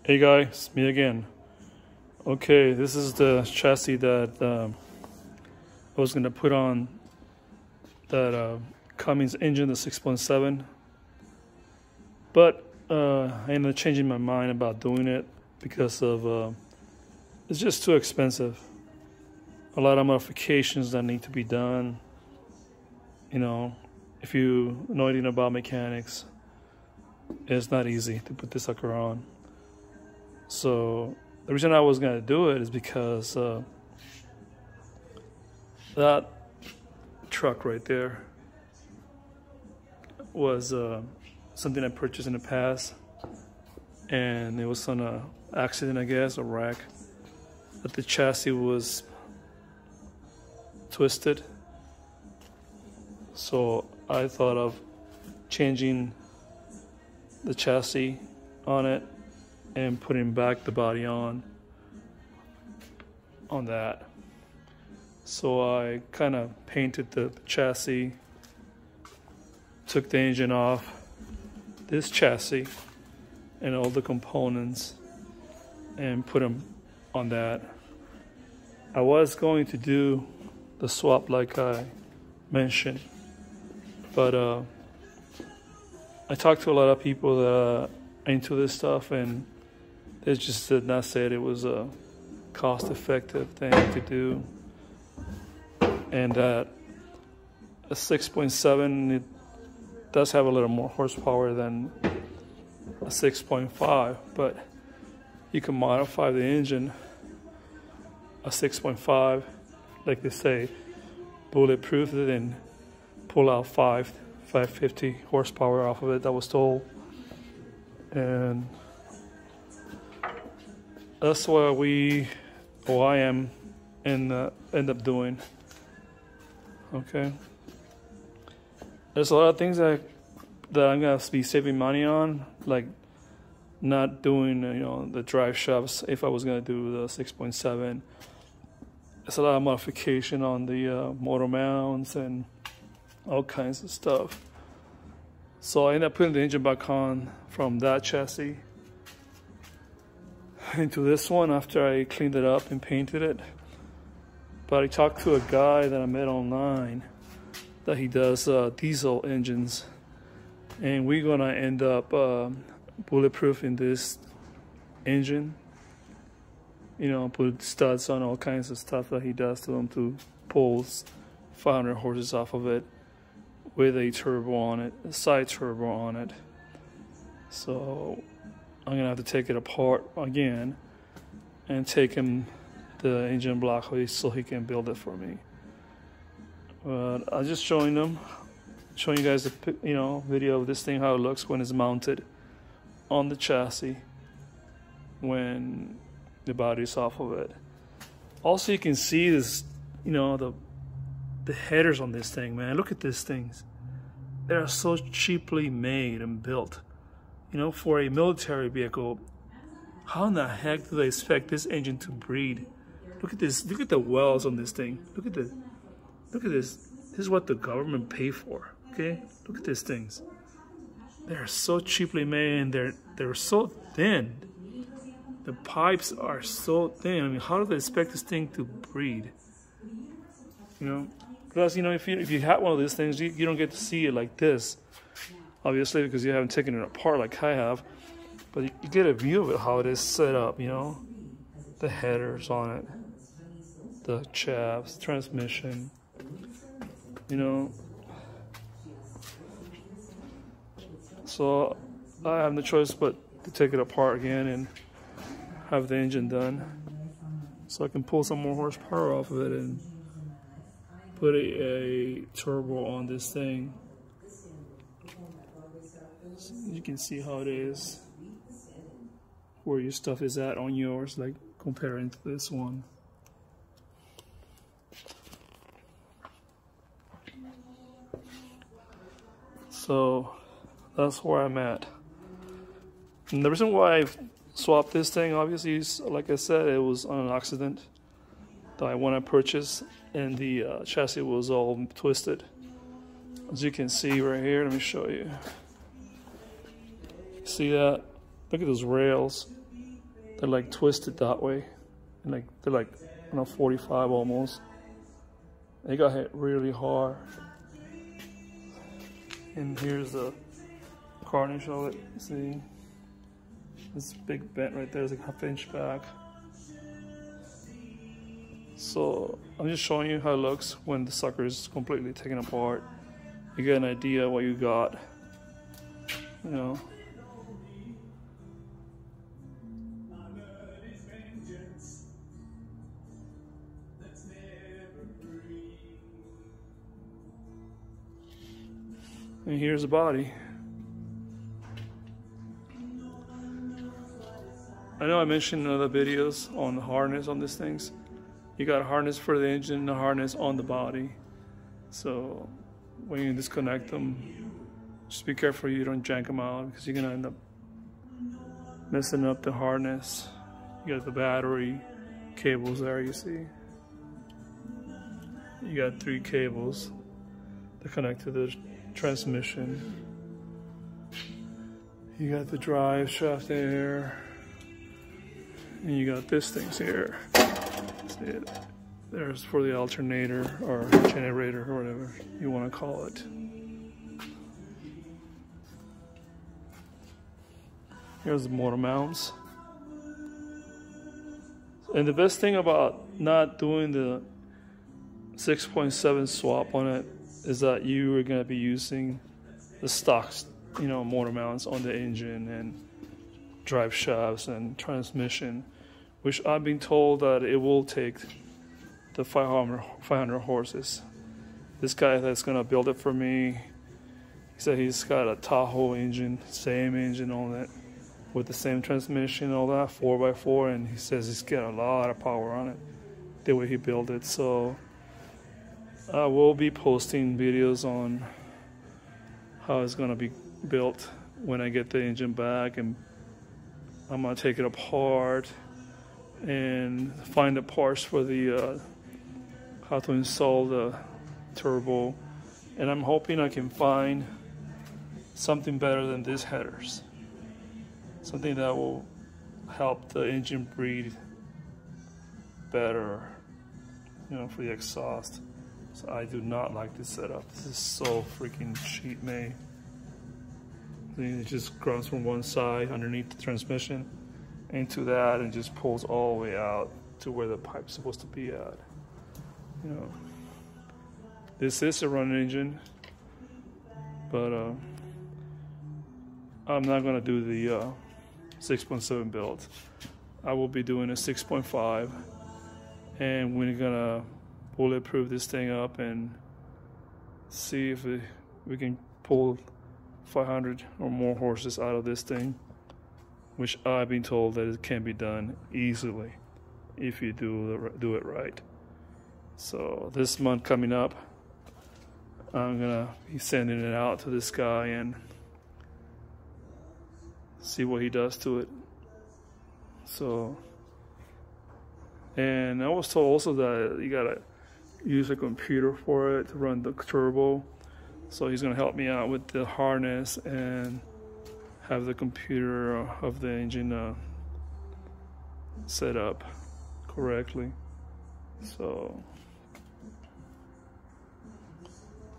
Hey guys, me again. Okay, this is the chassis that I was gonna put on that Cummins engine, the 6.7. But I ended up changing my mind about doing it because of it's just too expensive. A lot of modifications that need to be done. You know, if you know anything about mechanics, it's not easy to put this sucker on. So the reason I was gonna do it is because that truck right there was something I purchased in the past, and it was on a accident, I guess, a wreck. But the chassis was twisted, so I thought of changing the chassis on it and putting back the body on that. So I kind of painted the chassis, took the engine off this chassis and all the components and put them on that. I was going to do the swap like I mentioned, but I talked to a lot of people that are into this stuff, and they just did not say it was a cost-effective thing to do, and that a 6.7, it does have a little more horsepower than a 6.5, but you can modify the engine, a 6.5, like they say, bulletproof it and pull out 550 horsepower off of it. That was told, and that's what I am end up doing. Okay, there's a lot of things that I'm gonna be saving money on, like not doing the drive shafts. If I was gonna do the 6.7, there's a lot of modification on the motor mounts and all kinds of stuff. So I ended up putting the engine back on from that chassis into this one after I cleaned it up and painted it. But I talked to a guy that I met online that he does diesel engines, and we're gonna end up bulletproofing this engine, put studs on all kinds of stuff that he does to them to pull 500 horses off of it with a turbo on it, a side turbo on it. So I'm gonna have to take it apart again and take him the engine block so he can build it for me. But I'm just showing you guys a video of this thing, how it looks when it's mounted on the chassis when the body's off of it. Also, you can see this, the headers on this thing, man. Look at these things. They're so cheaply made and built. For a military vehicle, how in the heck do they expect this engine to breathe? Look at this. Look at the wells on this thing. Look at this. This is what the government paid for. Okay? Look at these things. They're so cheaply made, and they're so thin. The pipes are so thin. I mean, how do they expect this thing to breathe? Plus, if you have one of these things, you don't get to see it like this, obviously, because you haven't taken it apart like I have. But you get a view of it, how it is set up, the headers on it, the shafts, transmission, So I have no choice but to take it apart again and have the engine done, so I can pull some more horsepower off of it and put a turbo on this thing. So you can see how it is, where your stuff is at on yours, like comparing to this one. So that's where I'm at. And the reason why I've swapped this thing, obviously, is, like I said, it was on an accident that when I purchased, and the chassis was all twisted. As you can see right here, let me show you. See that? Look at those rails. they're like twisted that way, and like they're like 45 almost. They got hit really hard. And here's the carnage of it. See, this big bent right there is like ½ inch back. So I'm just showing you how it looks when the sucker is completely taken apart. You get an idea what you got, you know. And here's the body. I know I mentioned in other videos on the harness on these things. You got a harness for the engine and a harness on the body. So when you disconnect them, just be careful you don't jank them out, because you're gonna end up messing up the harness. You got the battery cables there, you see. You got 3 cables that connect to the transmission. You got the drive shaft there, and you got this things here. See it? There's for the alternator or generator or whatever you want to call it. Here's the motor mounts. And the best thing about not doing the 6.7 swap on it is that you are going to be using the stock, you know, motor mounts on the engine and drive shafts and transmission, which I've been told that it will take the 500 horses. This guy that's going to build it for me, he said he's got a Tahoe engine, same engine on it, with the same transmission and all that, 4x4, and he says he's got a lot of power on it, the way he built it. So I will be posting videos on how it's going to be built when I get the engine back, and I'm going to take it apart and find the parts for the how to install the turbo, and I'm hoping I can find something better than these headers, something that will help the engine breathe better, you know, for the exhaust. So I do not like this setup. This is so freaking cheap made. It just grabs from one side underneath the transmission into that and just pulls all the way out to where the pipe's supposed to be at. You know, this is a run engine, but I'm not gonna do the 6.7 build. I will be doing a 6.5, and we're gonna bulletproof this thing up and see if we can pull 500 or more horses out of this thing, which I've been told that it can be done easily if you do it right. So this month coming up, I'm gonna be sending it out to this guy and see what he does to it. So, and I was told also that you gotta use a computer for it to run the turbo. So he's gonna help me out with the harness and have the computer of the engine set up correctly. So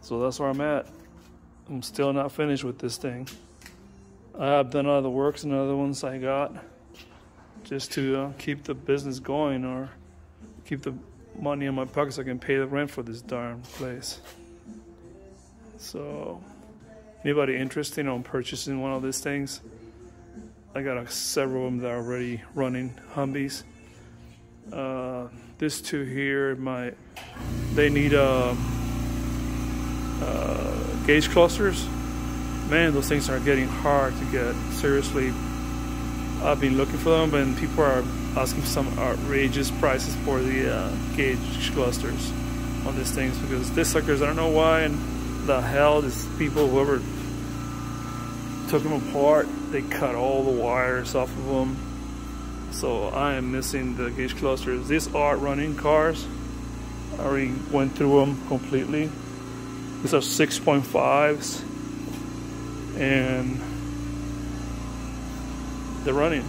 that's where I'm at. I'm still not finished with this thing. I have done other works and other ones I got just to keep the business going or keep the money in my pocket so I can pay the rent for this darn place. So anybody interested in purchasing one of these things, I got several of them that are already running humvees. These two here, they need gauge clusters. Man, those things are getting hard to get. Seriously, I've been looking for them, and people are asking some outrageous prices for the gauge clusters on these things, because these suckers, I don't know why and the hell these people, whoever took them apart, they cut all the wires off of them. So I am missing the gauge clusters. These are running cars. I already went through them completely. These are 6.5s, and they're running.